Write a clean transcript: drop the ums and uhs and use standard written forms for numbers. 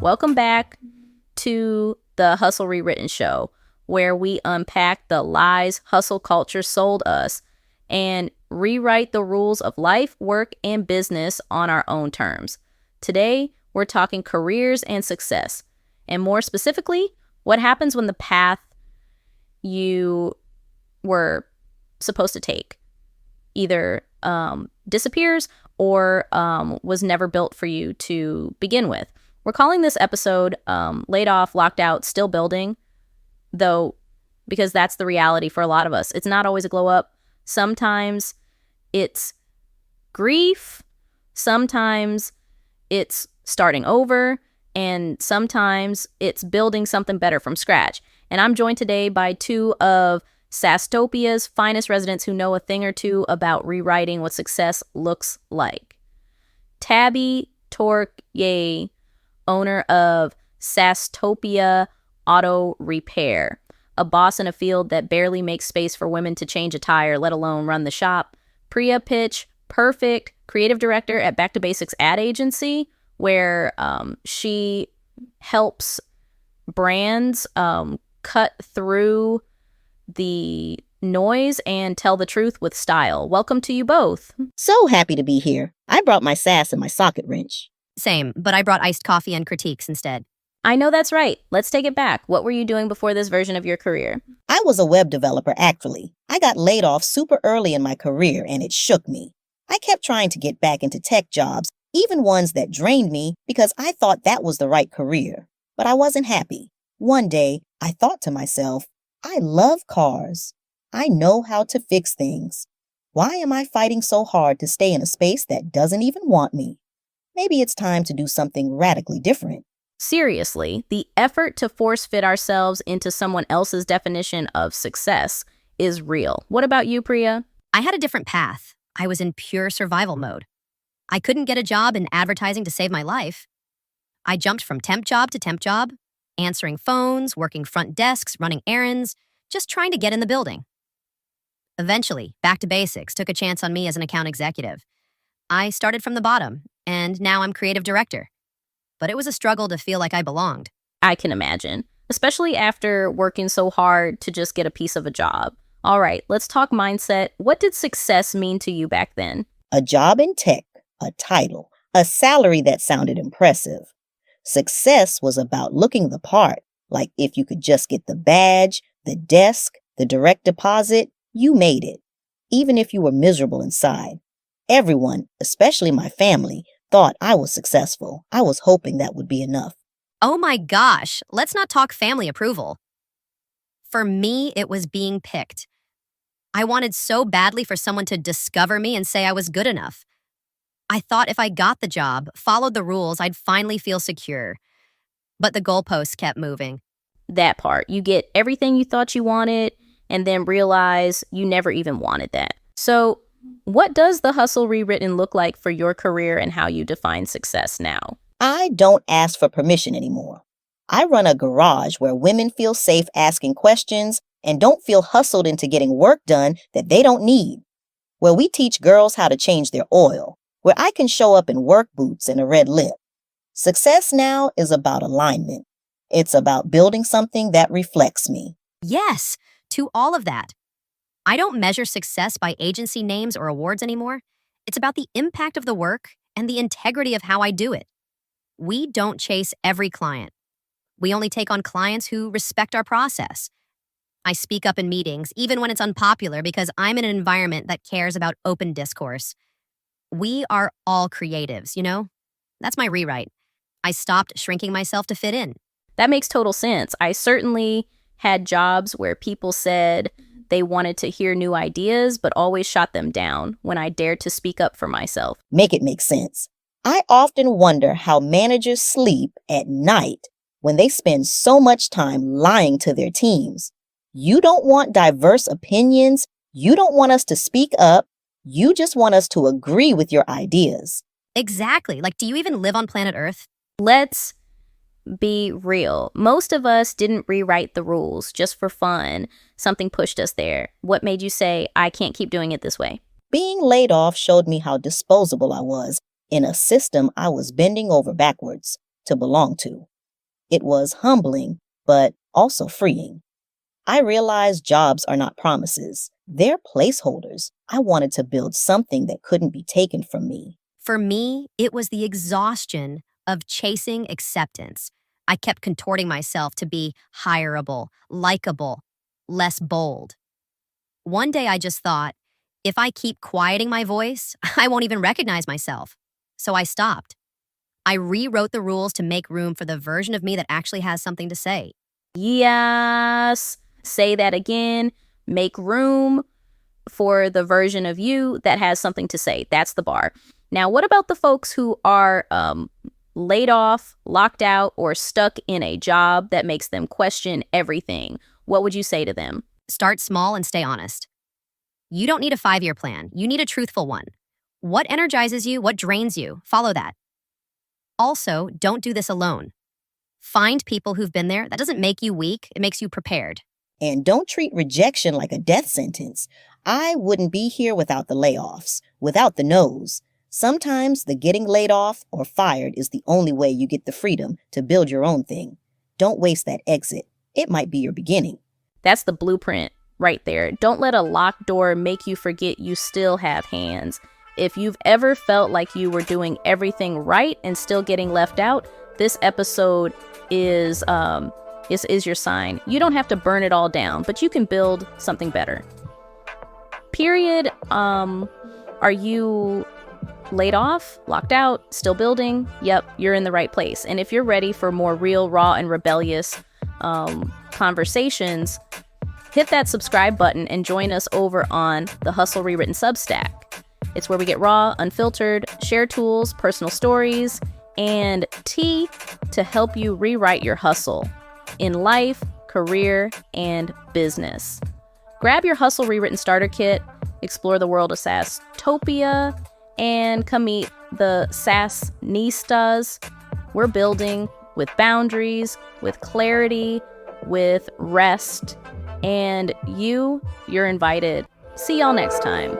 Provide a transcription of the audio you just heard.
Welcome back to the Hustle Rewritten Show, where we unpack the lies hustle culture sold us and rewrite the rules of life, work, and business on our own terms. Today, we're talking careers and success, and more specifically, what happens when the path you were supposed to take either disappears or was never built for you to begin with. We're calling this episode Laid Off, Locked Out, Still Building, though, because that's the reality for a lot of us. It's not always a glow up. Sometimes it's grief. Sometimes it's starting over. And sometimes it's building something better from scratch. And I'm joined today by two of Sasstopia's finest residents who know a thing or two about rewriting what success looks like. Tabby Torque, owner of Sasstopia Auto Repair, a boss in a field that barely makes space for women to change a tire, let alone run the shop. Priya Pitch, perfect creative director at Back to Basics ad agency, where she helps brands cut through the noise and tell the truth with style. Welcome to you both. So happy to be here. I brought my sass and my socket wrench. Same, but I brought iced coffee and critiques instead. I know that's right. Let's take it back. What were you doing before this version of your career? I was a web developer, actually. I got laid off super early in my career, and it shook me. I kept trying to get back into tech jobs, even ones that drained me, because I thought that was the right career. But I wasn't happy. One day, I thought to myself, I love cars. I know how to fix things. Why am I fighting so hard to stay in a space that doesn't even want me? Maybe it's time to do something radically different. Seriously, the effort to force fit ourselves into someone else's definition of success is real. What about you, Priya? I had a different path. I was in pure survival mode. I couldn't get a job in advertising to save my life. I jumped from temp job to temp job, answering phones, working front desks, running errands, just trying to get in the building. Eventually, Back to Basics took a chance on me as an account executive. I started from the bottom, and now I'm creative director. But it was a struggle to feel like I belonged. I can imagine, especially after working so hard to just get a piece of a job. All right, let's talk mindset. What did success mean to you back then? A job in tech, a title, a salary that sounded impressive. Success was about looking the part, like if you could just get the badge, the desk, the direct deposit, you made it. Even if you were miserable inside. Everyone, especially my family, thought I was successful. I was hoping that would be enough. Oh my gosh, let's not talk family approval. For me, it was being picked. I wanted so badly for someone to discover me and say I was good enough. I thought if I got the job, followed the rules, I'd finally feel secure. But the goalposts kept moving. That part. You get everything you thought you wanted and then realize you never even wanted that. So, what does the Hustle Rewritten look like for your career and how you define success now? I don't ask for permission anymore. I run a garage where women feel safe asking questions and don't feel hustled into getting work done that they don't need. Where we teach girls how to change their oil. Where I can show up in work boots and a red lip. Success now is about alignment. It's about building something that reflects me. Yes, to all of that. I don't measure success by agency names or awards anymore. It's about the impact of the work and the integrity of how I do it. We don't chase every client. We only take on clients who respect our process. I speak up in meetings, even when it's unpopular, because I'm in an environment that cares about open discourse. We are all creatives, you know? That's my rewrite. I stopped shrinking myself to fit in. That makes total sense. I certainly had jobs where people said they wanted to hear new ideas, but always shot them down when I dared to speak up for myself. Make it make sense. I often wonder how managers sleep at night when they spend so much time lying to their teams. You don't want diverse opinions. You don't want us to speak up. You just want us to agree with your ideas. Exactly. Like, do you even live on planet Earth? Let's be real. Most of us didn't rewrite the rules just for fun. Something pushed us there. What made you say, I can't keep doing it this way? Being laid off showed me how disposable I was in a system I was bending over backwards to belong to. It was humbling, but also freeing. I realized jobs are not promises. They're placeholders. I wanted to build something that couldn't be taken from me. For me, it was the exhaustion of chasing acceptance. I kept contorting myself to be hireable, likable, less bold. One day I just thought, if I keep quieting my voice, I won't even recognize myself. So I stopped. I rewrote the rules to make room for the version of me that actually has something to say. Yes. Say that again. Make room for the version of you that has something to say. That's the bar. Now, what about the folks who are laid off, locked out, or stuck in a job that makes them question everything? What would you say to them? Start small and stay honest. You don't need a 5-year plan. You need a truthful one. What energizes you? What drains you? Follow that. Also, don't do this alone. Find people who've been there. That doesn't make you weak. It makes you prepared. And don't treat rejection like a death sentence. I wouldn't be here without the layoffs, without the no's. Sometimes the getting laid off or fired is the only way you get the freedom to build your own thing. Don't waste that exit. It might be your beginning. That's the blueprint right there. Don't let a locked door make you forget you still have hands. If you've ever felt like you were doing everything right and still getting left out, this episode is your sign. You don't have to burn it all down, but you can build something better. Period. Are you laid off, locked out, still building? Yep, you're in the right place. And if you're ready for more real, raw, and rebellious conversations, hit that subscribe button and join us over on the Hustle Rewritten Substack. It's where we get raw, unfiltered, share tools, personal stories, and tea to help you rewrite your hustle in life, career, and business. Grab your Hustle Rewritten Starter Kit, explore the world of Sasstopia, and come meet the Sassnistas. We're building with boundaries, with clarity, with rest, and you're invited. See y'all next time.